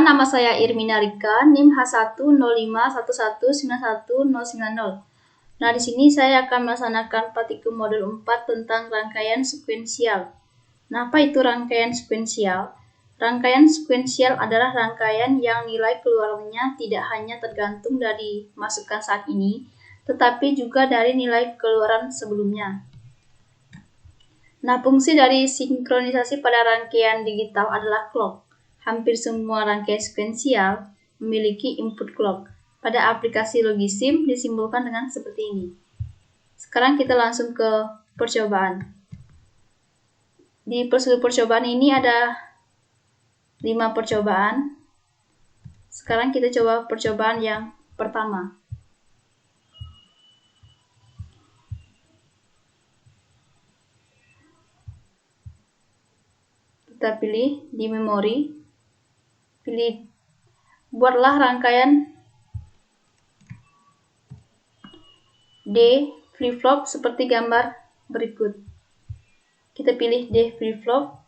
nama saya Irmina Rika, NIM H10511919090. Nah, di sini saya akan melaksanakan praktikum modul 4 tentang rangkaian sekuensial. Nah, apa itu rangkaian sekuensial? Rangkaian sekuensial adalah rangkaian yang nilai keluarnya tidak hanya tergantung dari masukan saat ini, tetapi juga dari nilai keluaran sebelumnya. Nah, fungsi dari sinkronisasi pada rangkaian digital adalah clock. Hampir semua rangkaian sekuensial memiliki input clock. Pada aplikasi Logisim disimbolkan dengan seperti ini. Sekarang kita langsung ke percobaan. Di prosedur percobaan ini ada 5 percobaan. Sekarang kita coba percobaan yang pertama. Kita pilih di memori, buatlah rangkaian D flip-flop seperti gambar berikut. Kita pilih D flip-flop,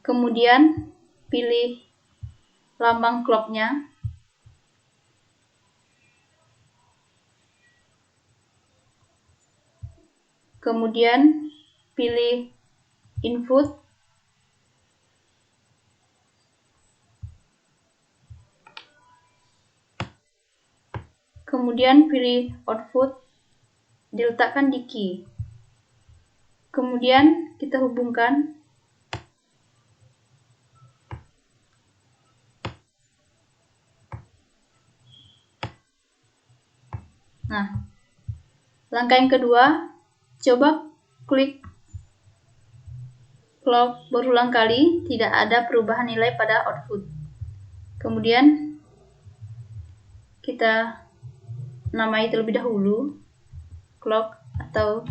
kemudian pilih lambang clocknya, kemudian pilih input, kemudian pilih output, diletakkan di key. Kemudian kita hubungkan. Nah, langkah yang kedua, coba klik clock berulang kali, tidak ada perubahan nilai pada output. Kemudian kita namai terlebih dahulu clock atau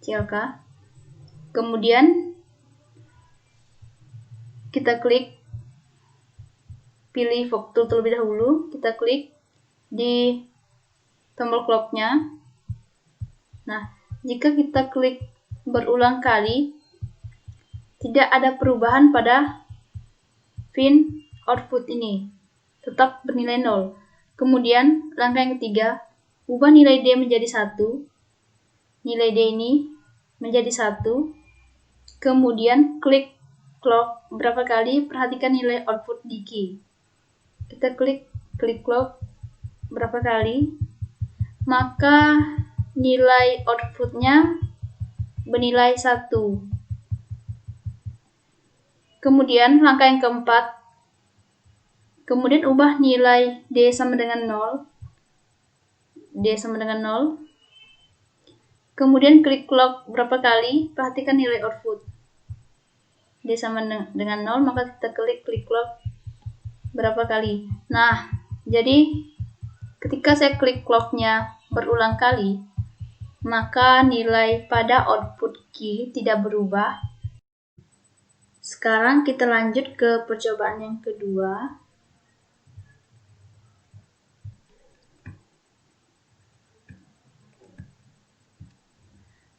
CLK. Kemudian kita klik, pilih vektor terlebih dahulu, kita klik di tombol clocknya. Nah, jika kita klik berulang kali, tidak ada perubahan pada pin output ini, tetap bernilai 0. Kemudian langkah yang ketiga, ubah nilai D menjadi 1. Nilai D ini menjadi 1. Kemudian klik clock berapa kali, perhatikan nilai output di key. Kita klik clock berapa kali, maka nilai outputnya bernilai 1. Kemudian langkah yang keempat, kemudian ubah nilai D sama dengan 0. Kemudian klik clock berapa kali, perhatikan nilai output. D sama dengan 0, maka kita klik clock berapa kali. Nah, jadi ketika saya klik clocknya berulang kali, maka nilai pada output key tidak berubah. Sekarang kita lanjut ke percobaan yang kedua.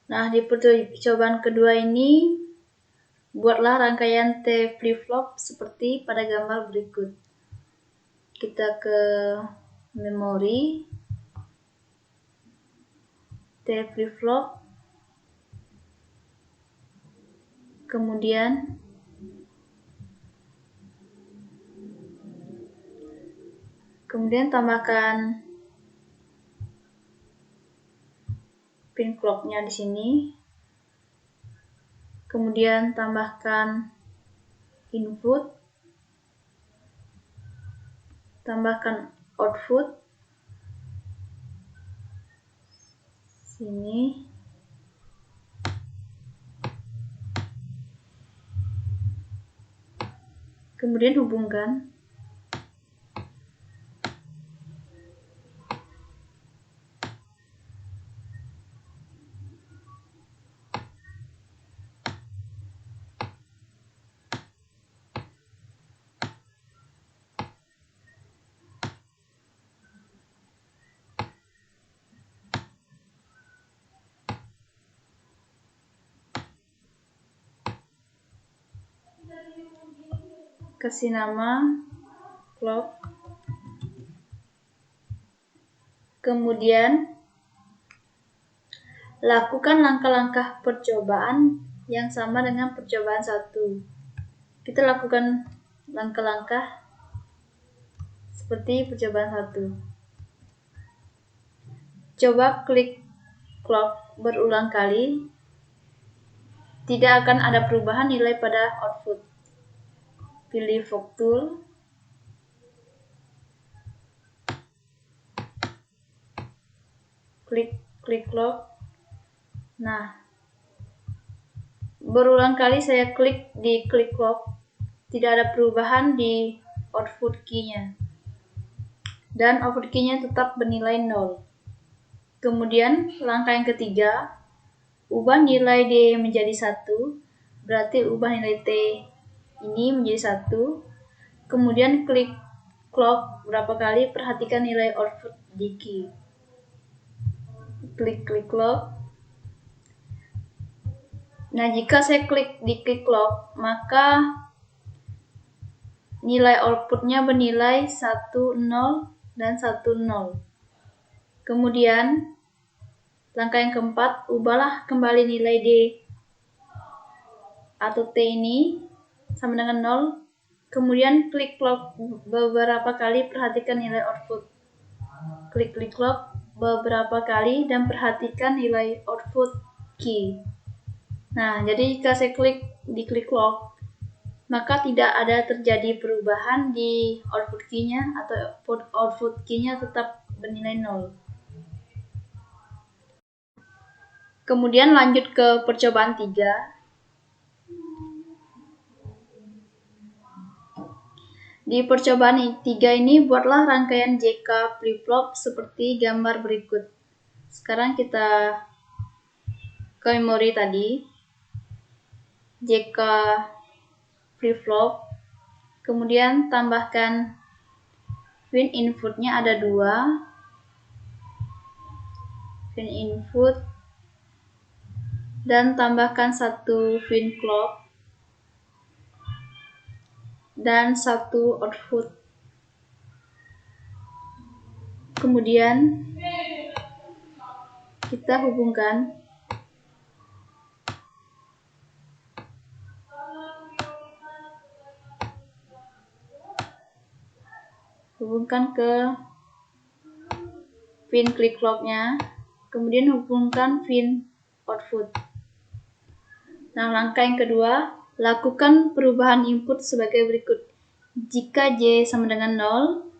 Nah, di percobaan kedua ini, buatlah rangkaian T flip-flop seperti pada gambar berikut. Kita ke memori, T flip-flop, kemudian tambahkan pin clocknya di sini, kemudian tambahkan input, tambahkan output sini, kemudian hubungkan. kasih nama clock. Kemudian lakukan langkah-langkah percobaan yang sama dengan percobaan 1. Kita lakukan langkah-langkah seperti percobaan 1. Coba klik clock berulang kali. Tidak akan ada perubahan nilai pada output. Pilih Fog Tool. Klik clock. Nah, berulang kali saya klik di klik clock, tidak ada perubahan di output key-nya. Dan output key-nya tetap bernilai 0. Kemudian langkah yang ketiga, ubah nilai D menjadi 1, berarti ubah nilai T ini menjadi 1. Kemudian klik clock berapa kali, perhatikan nilai output di key. Klik clock. Nah, jika saya klik di klik clock, maka nilai outputnya bernilai 1, 0, dan 1, 0. Kemudian, langkah yang keempat, ubahlah kembali nilai D atau T ini sama dengan 0. Kemudian klik clock beberapa kali, perhatikan nilai output. Klik clock beberapa kali dan perhatikan nilai output key. Nah, jadi jika saya klik di klik clock, maka tidak ada terjadi perubahan di output key-nya atau output key-nya tetap bernilai 0. Kemudian lanjut ke percobaan 3. Di percobaan 3 ini buatlah rangkaian JK flip-flop seperti gambar berikut. Sekarang kita ke memori tadi. JK flip-flop. Kemudian tambahkan pin inputnya ada 2. Pin input. Dan tambahkan 1 pin clock. Dan 1 output. Kemudian kita hubungkan ke pin klik clock-nya, kemudian hubungkan pin output. Nah, langkah yang kedua, lakukan perubahan input sebagai berikut. Jika J sama dengan 0,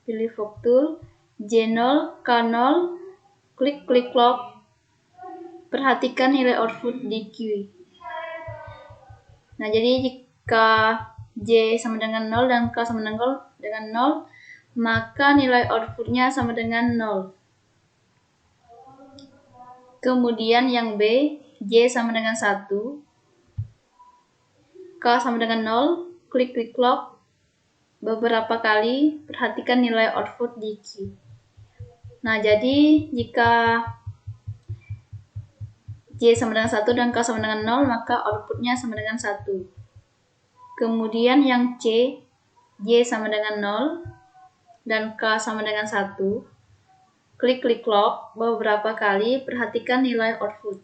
pilih Fog Tool, J0, K0, klik clock, perhatikan nilai output di Q. Nah, jadi jika J sama dengan 0 dan K sama dengan 0, maka nilai outputnya sama dengan 0. Kemudian yang B, J sama dengan 1, K sama dengan 0, klik clock beberapa kali, perhatikan nilai output di Q. Nah, jadi jika J sama dengan 1 dan K sama dengan 0, maka outputnya sama dengan 1. Kemudian yang C, J sama dengan 0 dan K sama dengan 1. Klik clock beberapa kali, perhatikan nilai output.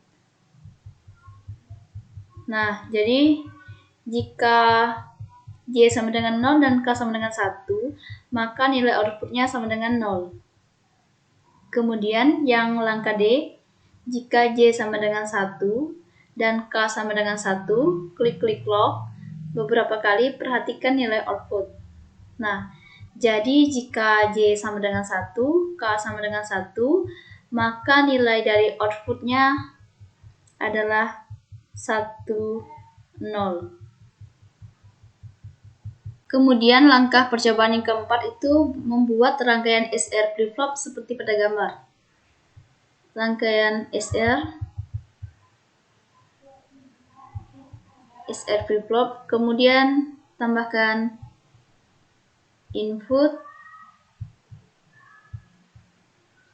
Nah, jadi jika J sama dengan 0 dan K sama dengan 1, maka nilai outputnya sama dengan 0. Kemudian yang langkah D, jika J sama dengan 1 dan K sama dengan 1, klik clock beberapa kali, perhatikan nilai output. Nah, jadi jika J sama dengan 1, K sama dengan 1, maka nilai dari outputnya adalah 1, 0. Kemudian langkah percobaan yang keempat itu membuat rangkaian SR flip-flop seperti pada gambar. Rangkaian SR flip-flop, kemudian tambahkan input,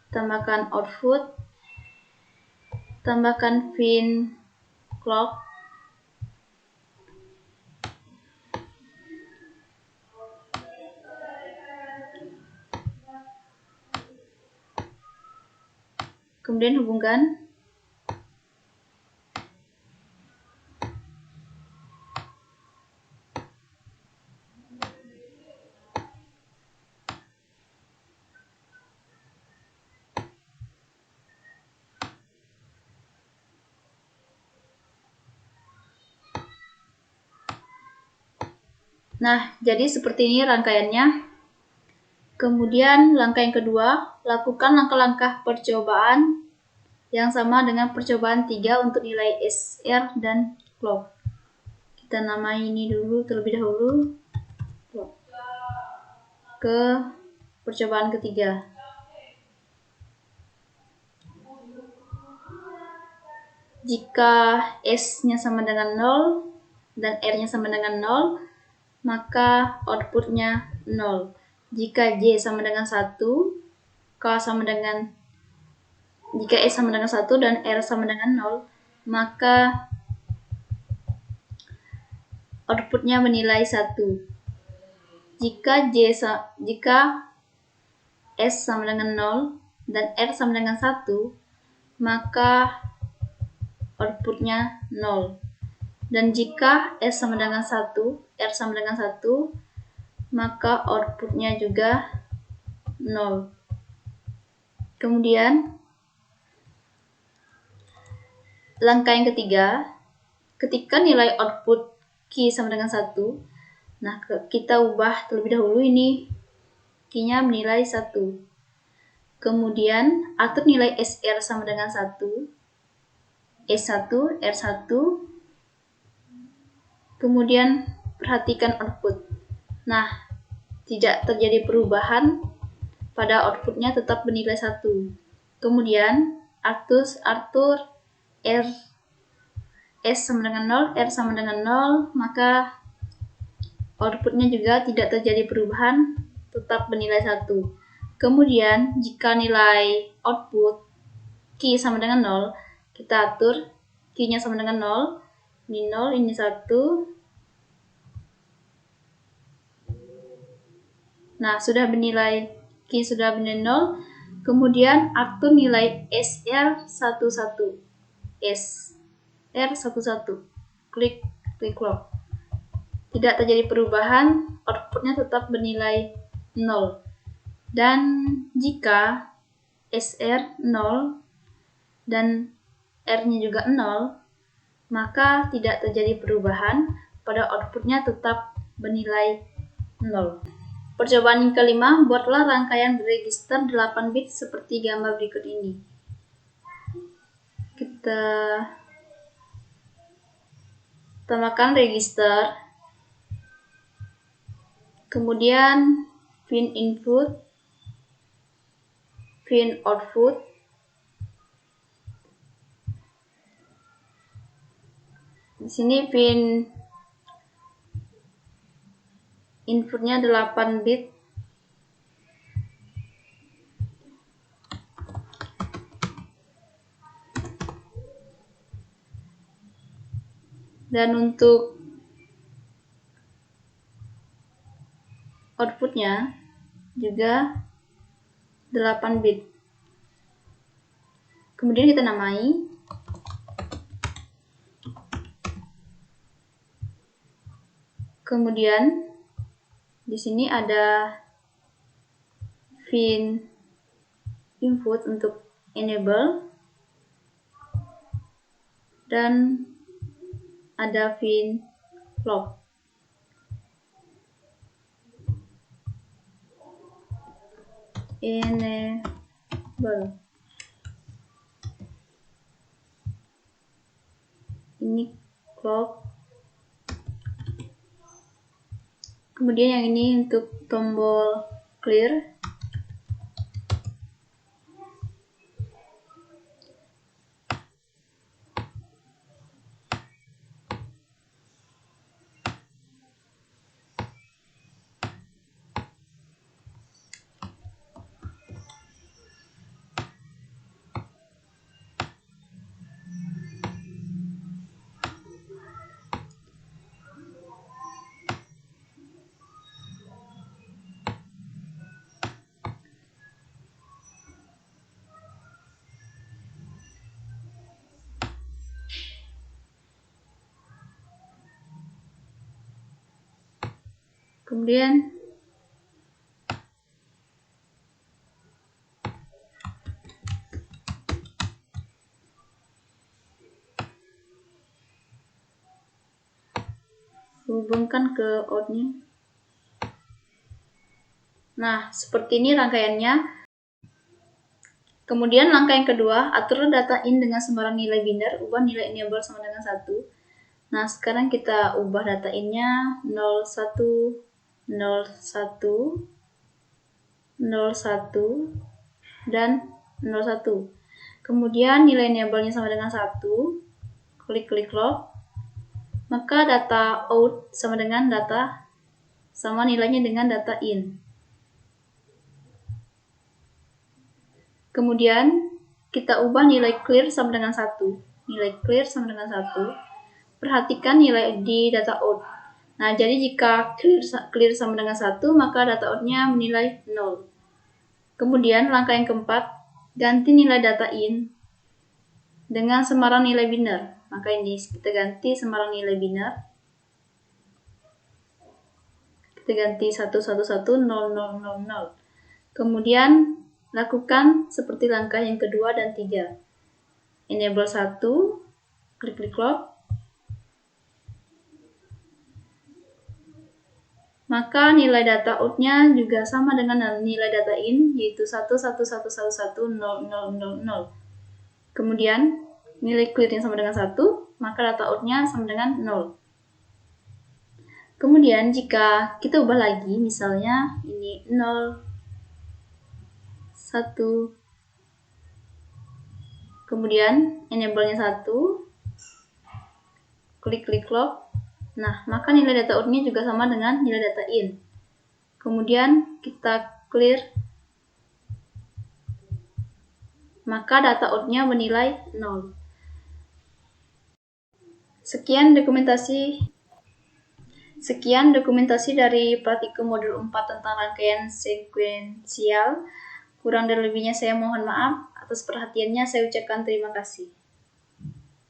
tambahkan output, tambahkan pin clock, Kemudian hubungkan Nah, jadi seperti ini rangkaiannya. Kemudian langkah yang kedua, lakukan langkah-langkah percobaan yang sama dengan percobaan 3 untuk nilai SR dan clock. Kita namai ini dulu terlebih dahulu ke percobaan ketiga. Jika S-nya sama dengan 0 dan R-nya sama dengan 0, maka outputnya 0. Jika J sama dengan 1, jika S sama dengan 1 dan R sama dengan 0, maka outputnya menilai 1. Jika S sama dengan 0 dan R sama dengan 1, maka outputnya 0. Dan jika S sama dengan 1, R sama dengan 1, maka outputnya juga 0. Kemudian, langkah yang ketiga, ketika nilai output Q sama dengan 1, nah kita ubah terlebih dahulu ini Q-nya menilai 1. Kemudian, atur nilai SR sama dengan 1, S1, R1, kemudian perhatikan output. Nah, tidak terjadi perubahan pada outputnya, tetap bernilai 1. Kemudian, atur S sama dengan 0, R sama dengan 0, maka outputnya juga tidak terjadi perubahan, tetap bernilai 1. Kemudian, jika nilai output Q sama dengan 0, kita atur Q-nya sama dengan 0, ini 0, ini 1. Nah, sudah bernilai Q sudah bernilai 0, kemudian atur nilai SR11. SR11. Klik clock. Tidak terjadi perubahan, outputnya tetap bernilai 0. Dan jika SR 0 dan R-nya juga 0, maka tidak terjadi perubahan, pada outputnya tetap bernilai 0. Percobaan yang kelima, buatlah rangkaian register 8 bit seperti gambar berikut ini. Kita tambahkan register, kemudian pin input, pin output, di sini pin inputnya 8 bit, dan untuk outputnya juga 8 bit. Kemudian kita namai. Kemudian di sini ada pin input untuk enable dan ada pin clock. Enable. Ini clock. Kemudian yang ini untuk tombol clear. Kemudian hubungkan ke outnya. Nah, seperti ini rangkaiannya. Kemudian langkah yang kedua, atur data in dengan sembarang nilai biner, ubah nilai enable sama dengan 1. Nah, sekarang kita ubah data in-nya 01, 01, 01, dan 01. Kemudian nilai enable-nya sama dengan 1, klik lock, maka data out sama dengan data, sama nilainya dengan data in. Kemudian kita ubah nilai clear sama dengan 1. Nilai clear sama dengan 1. Perhatikan nilai di data out. Nah, jadi jika clear sama dengan 1, maka data out-nya menilai 0. Kemudian langkah yang keempat, ganti nilai data in dengan semarang nilai biner. Maka ini kita ganti semarang nilai biner. Kita ganti 1110000. Kemudian lakukan seperti langkah yang kedua dan 3. Enable 1, klik lock. Maka nilai data out-nya juga sama dengan nilai data in, yaitu 111110000. Kemudian nilai clear-nya sama dengan 1, maka data out-nya sama dengan 0. Kemudian jika kita ubah lagi, misalnya ini 0, 1, kemudian enable-nya 1, klik lock. Nah, maka nilai data out-nya juga sama dengan nilai data in. Kemudian kita clear, maka data out-nya bernilai 0. Sekian dokumentasi dari praktikum modul 4 tentang rangkaian sekuensial. Kurang dan lebihnya saya mohon maaf. Atas perhatiannya saya ucapkan terima kasih.